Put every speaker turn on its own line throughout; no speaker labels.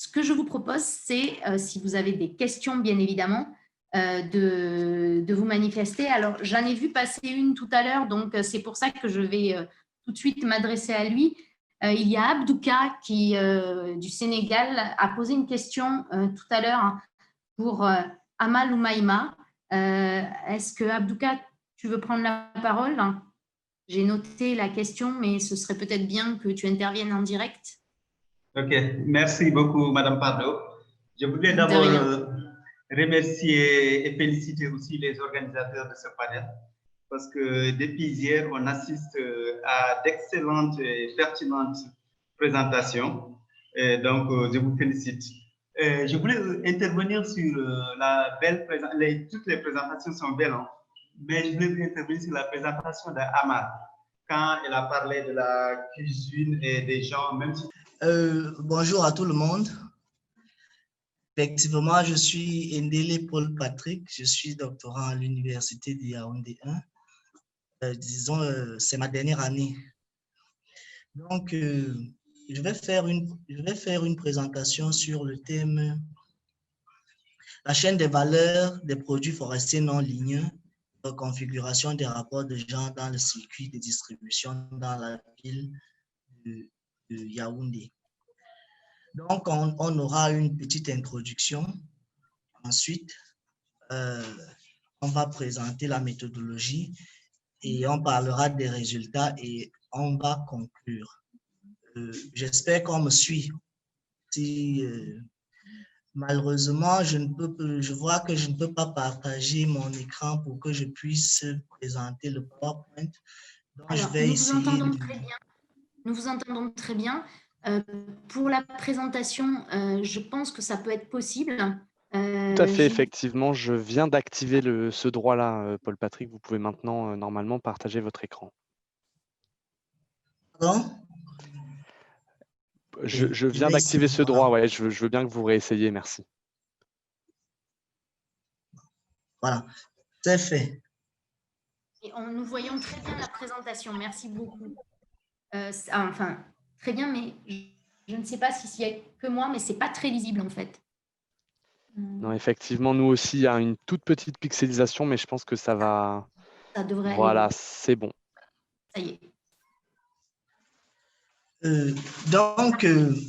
ce que je vous propose, c'est, si vous avez des questions, bien évidemment, de vous manifester. Alors, j'en ai vu passer une tout à l'heure, donc c'est pour ça que je vais tout de suite m'adresser à lui. Il y a Abdouka qui, du Sénégal, a posé une question tout à l'heure, hein, pour Amal ou Maïma. Est-ce que, Abdouka, tu veux prendre la parole? J'ai noté la question, mais ce serait peut-être bien que tu interviennes en direct.
Ok, merci beaucoup, Madame Pardo. Je voulais
De
d'abord
rien.
remercier et féliciter aussi les organisateurs de ce panel parce que depuis hier, on assiste à d'excellentes et pertinentes présentations. Et donc, je vous félicite. Je voulais intervenir sur la belle présentation. Toutes les présentations sont belles, hein, mais je voulais intervenir sur la présentation d'Amad quand elle a parlé de la cuisine et des gens, même si
bonjour à tout le monde. Effectivement, je suis Ndele Paul Patrick, je suis doctorant à l'Université de Yaoundé 1. Disons, c'est ma dernière année. Donc, je vais faire une présentation sur le thème la chaîne des valeurs des produits forestiers non linéaires, configuration des rapports de genre dans le circuit de distribution dans la ville de Yaoundé. Donc, on aura une petite introduction. Ensuite, on va présenter la méthodologie et on parlera des résultats et on va conclure. J'espère qu'on me suit. Si, malheureusement, je vois que je ne peux pas partager mon écran pour que je puisse présenter le PowerPoint. Donc,
alors,
je vais essayer
Nous vous entendons très bien. Pour la présentation, je pense que ça peut être possible.
Tout à fait, effectivement. Je viens d'activer ce droit-là, Paul Patrick. Vous pouvez maintenant, normalement, partager votre écran.
Pardon?
Je viens d'activer ce droit, ouais. Je veux bien que vous réessayiez, merci.
Voilà, c'est fait.
Et nous voyons très bien la présentation. Merci beaucoup. Enfin, très bien, mais je ne sais pas si c'est que moi, mais ce n'est pas très lisible en fait.
Non, effectivement, nous aussi, il y a une toute petite pixelisation, mais je pense que ça va.
Ça devrait aller.
Voilà, c'est bon.
Ça y est.
Donc,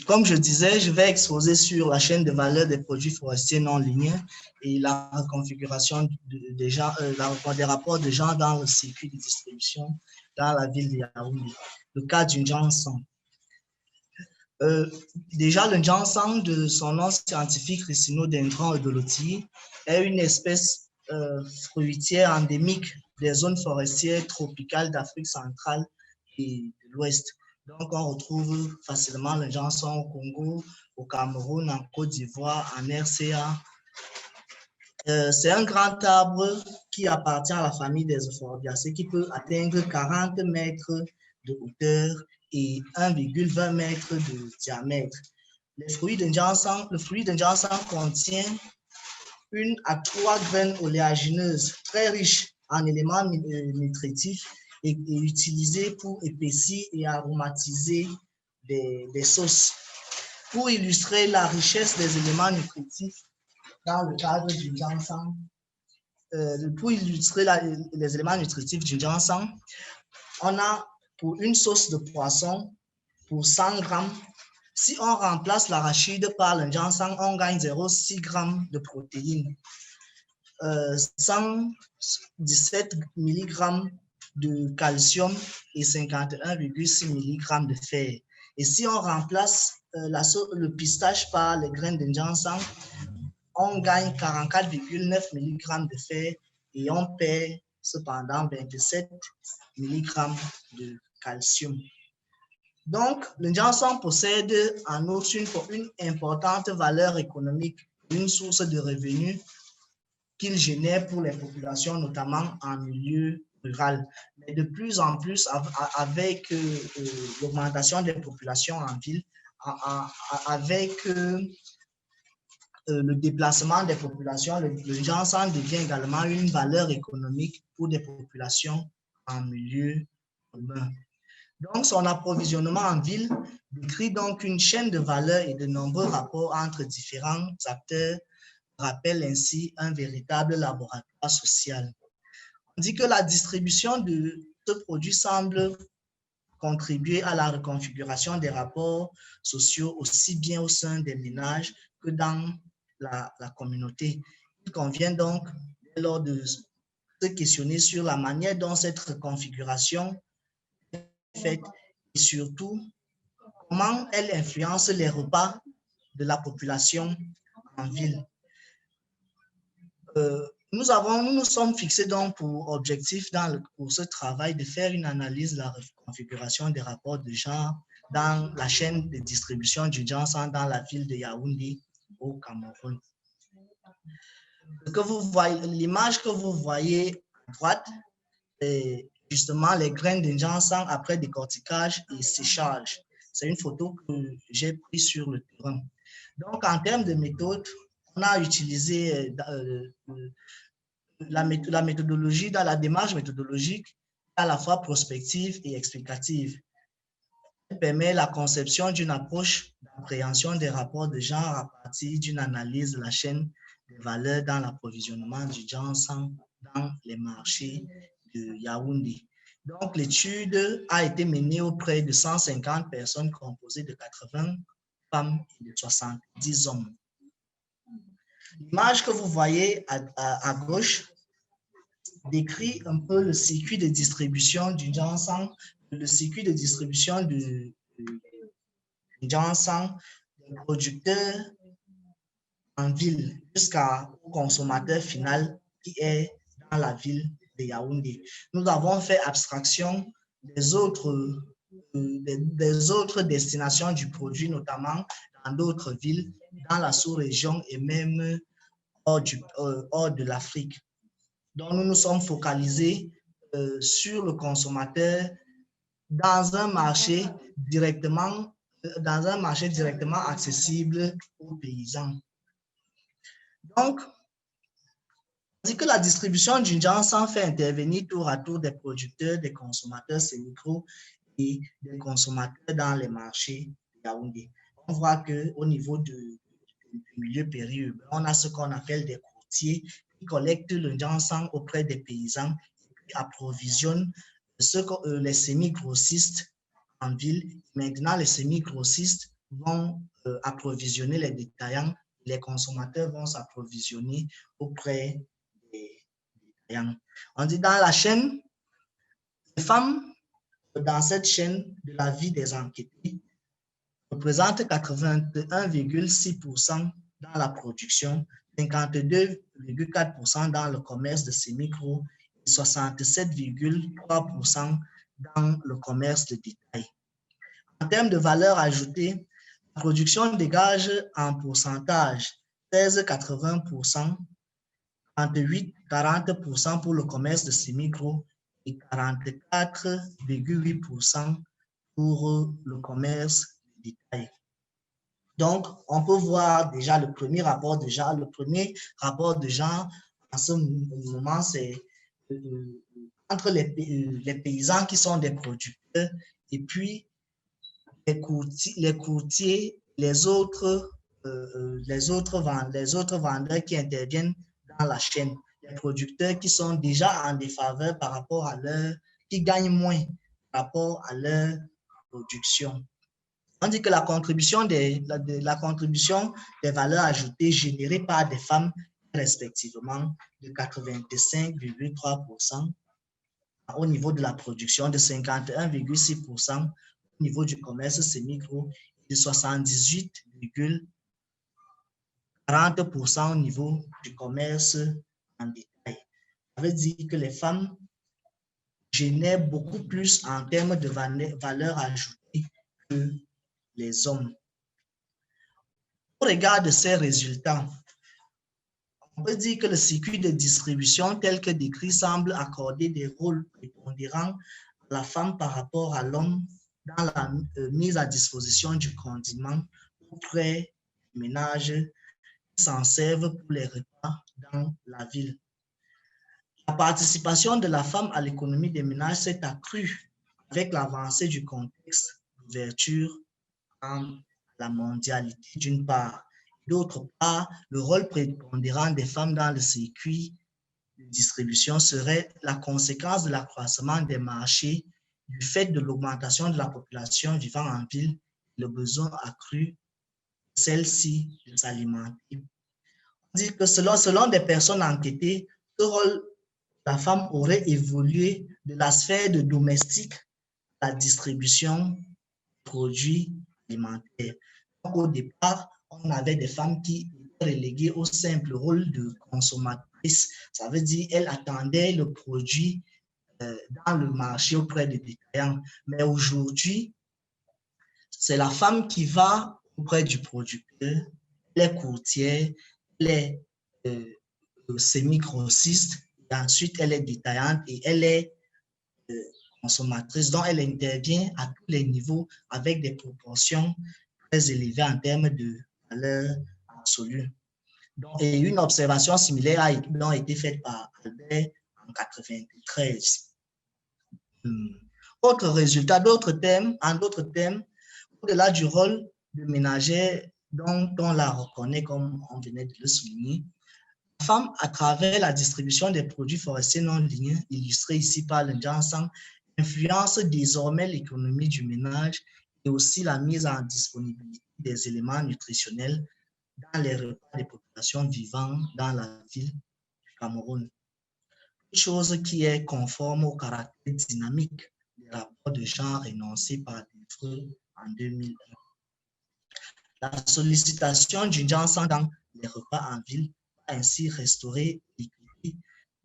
comme je disais, je vais exposer sur la chaîne de valeur des produits forestiers non linéaires et la configuration des rapports de genre dans le circuit de distribution dans la ville de Yaoundé, le cas du Jansan. Déjà, le Jansan, de son nom scientifique Ricino-dendron odolotii, est une espèce fruitière endémique des zones forestières tropicales d'Afrique centrale et de l'Ouest. Donc, on retrouve facilement le Jansan au Congo, au Cameroun, en Côte d'Ivoire, en RCA. C'est un grand arbre qui appartient à la famille des euphorbiacées qui peut atteindre 40 mètres de hauteur et 1,20 mètres de diamètre. Le fruit d'un jansan contient 1 à 3 graines oléagineuses très riches en éléments nutritifs et utilisées pour épaissir et aromatiser des sauces. Pour illustrer la richesse des éléments nutritifs dans le cadre du jansan, pour illustrer les éléments nutritifs du jansan, on a pour une sauce de poisson, pour 100 grammes, si on remplace l'arachide par le jansan, on gagne 0,6 grammes de protéines, 117 mg de calcium et 51,6 mg de fer. Et si on remplace le pistache par les graines de jansan, on gagne 44,9 mg de fer et on perd cependant 27 mg de calcium. Donc, le jansan possède en outre une importante valeur économique, une source de revenus qu'il génère pour les populations, notamment en milieu rural. Mais de plus en plus, avec l'augmentation des populations en ville, avec le déplacement des populations, le jansan devient également une valeur économique pour des populations en milieu urbain. Donc, son approvisionnement en ville décrit donc une chaîne de valeur et de nombreux rapports entre différents acteurs, rappelle ainsi un véritable laboratoire social. On dit que la distribution de ce produit semble contribuer à la reconfiguration des rapports sociaux aussi bien au sein des ménages que dans la communauté. Il convient donc, lors de se questionner sur la manière dont cette reconfiguration est faite et surtout comment elle influence les repas de la population en ville. Nous nous sommes fixés donc pour objectif pour ce travail de faire une analyse de la configuration des rapports de genre dans la chaîne de distribution du Jansan dans la ville de Yaoundé au Cameroun. L'image que vous voyez à droite, c'est justement les graines de Jansan après décortiquage et séchage. C'est une photo que j'ai prise sur le terrain. Donc, en termes de méthode, on a utilisé la méthodologie, dans la démarche méthodologique, à la fois prospective et explicative. Elle permet la conception d'une approche d'appréhension des rapports de genre à partir d'une analyse de la chaîne de valeur dans l'approvisionnement du Jansan dans les marchés de Yaoundé. Donc, l'étude a été menée auprès de 150 personnes composées de 80 femmes et de 70 hommes. L'image que vous voyez à gauche décrit un peu le circuit de distribution du Jansan, le circuit de distribution du Jansan, du producteur en ville jusqu'au consommateur final qui est dans la ville de Yaoundé. Nous avons fait abstraction des autres destinations du produit, notamment dans d'autres villes, dans la sous-région et même hors de l'Afrique. Donc, nous nous sommes focalisés sur le consommateur dans un marché directement accessible aux paysans. Donc, on dit que la distribution du Jansan fait intervenir tour à tour des producteurs, des consommateurs semi-micro et des consommateurs dans les marchés de Yaoundé. On voit qu'au niveau du milieu périurbain, on a ce qu'on appelle des courtiers qui collectent le Jansan auprès des paysans et approvisionnent les semi-grossistes en ville. Maintenant, les semi-grossistes vont approvisionner les détaillants. Les consommateurs vont s'approvisionner auprès des détaillants. On dit dans la chaîne, les femmes dans cette chaîne de la vie des enquêtés représentent 81,6% dans la production, 52,4% dans le commerce de ces micros et 67,3% dans le commerce de détail. En termes de valeur ajoutée, la production dégage en pourcentage 16,80%, 38,40% pour le commerce de ces micros et 44,8% pour le commerce de détail. Donc, on peut voir déjà le premier rapport de genre. Le premier rapport de genre, en ce moment, c'est entre les paysans qui sont des producteurs et puis les courtiers, les autres vendeurs qui interviennent dans la chaîne. Les producteurs qui sont déjà en défaveur par rapport à qui gagnent moins par rapport à leur production. On dit que la contribution des valeurs ajoutées générées par des femmes respectivement de 85,3% au niveau de la production, de 51,6% au niveau du commerce semi-micro et de 78,40% au niveau du commerce en détail. Ça veut dire que les femmes génèrent beaucoup plus en termes de valeur ajoutée que les hommes. Au regard de ces résultats, on peut dire que le circuit de distribution tel que décrit semble accorder des rôles prépondérants à la femme par rapport à l'homme dans la mise à disposition du condiment auprès des ménages qui s'en servent pour les repas dans la ville. La participation de la femme à l'économie des ménages s'est accrue avec l'avancée du contexte d'ouverture à la mondialité d'une part. D'autre part, le rôle prépondérant des femmes dans le circuit de distribution serait la conséquence de l'accroissement des marchés du fait de l'augmentation de la population vivant en ville et le besoin accru de celle-ci de s'alimenter. On dit que selon des personnes enquêtées, ce rôle de la femme aurait évolué de la sphère de domestique à la distribution de produits alimentaires. Donc, au départ, on avait des femmes qui étaient reléguées au simple rôle de consommatrice. Ça veut dire qu'elles attendaient le produit dans le marché auprès des détaillants. Mais aujourd'hui, c'est la femme qui va auprès du producteur, elle est courtière, elle est semi-grossiste, et ensuite elle est détaillante et elle est consommatrice. Donc, elle intervient à tous les niveaux avec des proportions très élevées en termes de valeur absolue. Donc, et une observation similaire a été faite par Albert en 1993. Autre résultat, d'autres thèmes, au-delà du rôle de ménagère dont on la reconnaît comme on venait de le souligner, la femme, à travers la distribution des produits forestiers non ligneux, illustrés ici par le Jansan, influence désormais l'économie du ménage et aussi la mise en disponibilité des éléments nutritionnels dans les repas des populations vivant dans la ville du Cameroun. Chose qui est conforme au caractère dynamique des rapports de genre énoncés par Delfreux en 2001. La sollicitation du Jansan dans les repas en ville a ainsi restauré l'équité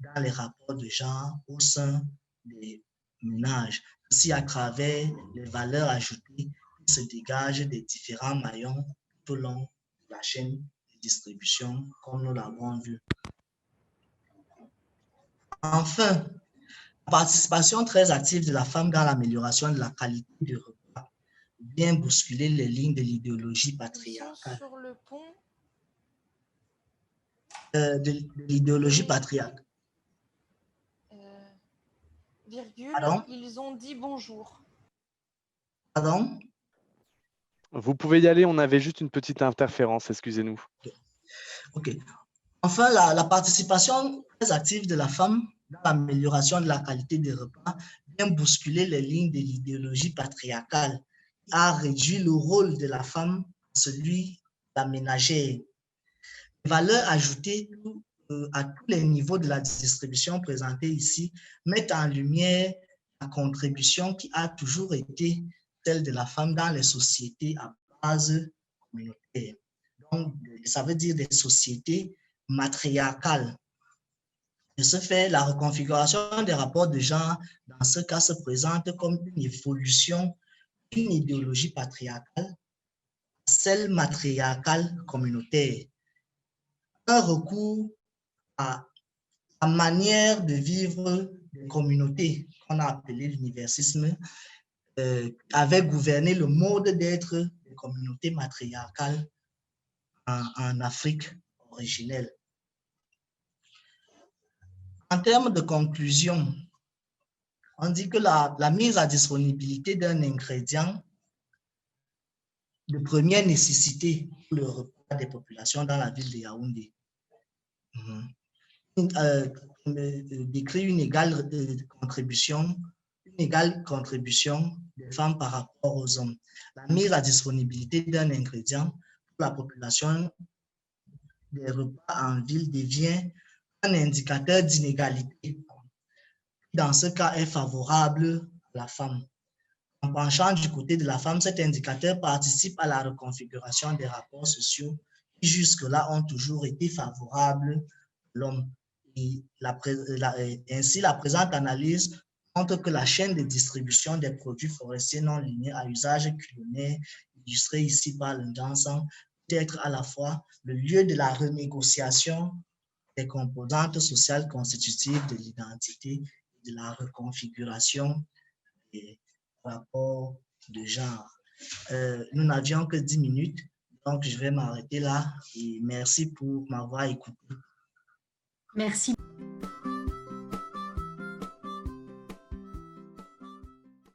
dans les rapports de genre au sein des ménages, ainsi à travers les valeurs ajoutées qui se dégagent des différents maillons tout au long de la chaîne de distribution, comme nous l'avons vu. Enfin, la participation très active de la femme dans l'amélioration de la qualité du repas vient bousculer les lignes de l'idéologie patriarcale.
Sur le pont.
De l'idéologie patriarcale.
Virgule,
Pardon?
ils ont dit bonjour.
Pardon?
Vous pouvez y aller, on avait juste une petite interférence, excusez-nous.
Ok. Enfin, la participation très active de la femme dans l'amélioration de la qualité des repas vient bousculer les lignes de l'idéologie patriarcale, qui a réduit le rôle de la femme à celui de la ménagère. Les valeurs ajoutées à tous les niveaux de la distribution présentées ici mettent en lumière la contribution qui a toujours été celle de la femme dans les sociétés à base communautaire. Donc, ça veut dire des sociétés matriarcales. De ce fait, la reconfiguration des rapports de genre, dans ce cas, se présente comme une évolution d'une idéologie patriarcale à celle matriarcale communautaire. Un recours à la manière de vivre des communautés qu'on a appelé l'universalisme avait gouverné le mode d'être des communautés matriarcales en Afrique originelle. En termes de conclusion, on dit que la mise à disponibilité d'un ingrédient de première nécessité pour le repas des populations dans la ville de Yaoundé décrit une égale contribution des femmes par rapport aux hommes. La mise à disponibilité d'un ingrédient pour la population des repas en ville devient un indicateur d'inégalité. Dans ce cas, est favorable à la femme. En penchant du côté de la femme, cet indicateur participe à la reconfiguration des rapports sociaux qui jusque-là ont toujours été favorables à l'homme. Ainsi, la présente analyse montre que la chaîne de distribution des produits forestiers non lignés à usage culinaire, illustrée ici par le Jansan, peut être à la fois le lieu de la renégociation des composantes sociales constitutives de l'identité et de la reconfiguration des rapports de genre. Nous n'avions que 10 minutes, donc je vais m'arrêter là et merci pour m'avoir écouté.
Merci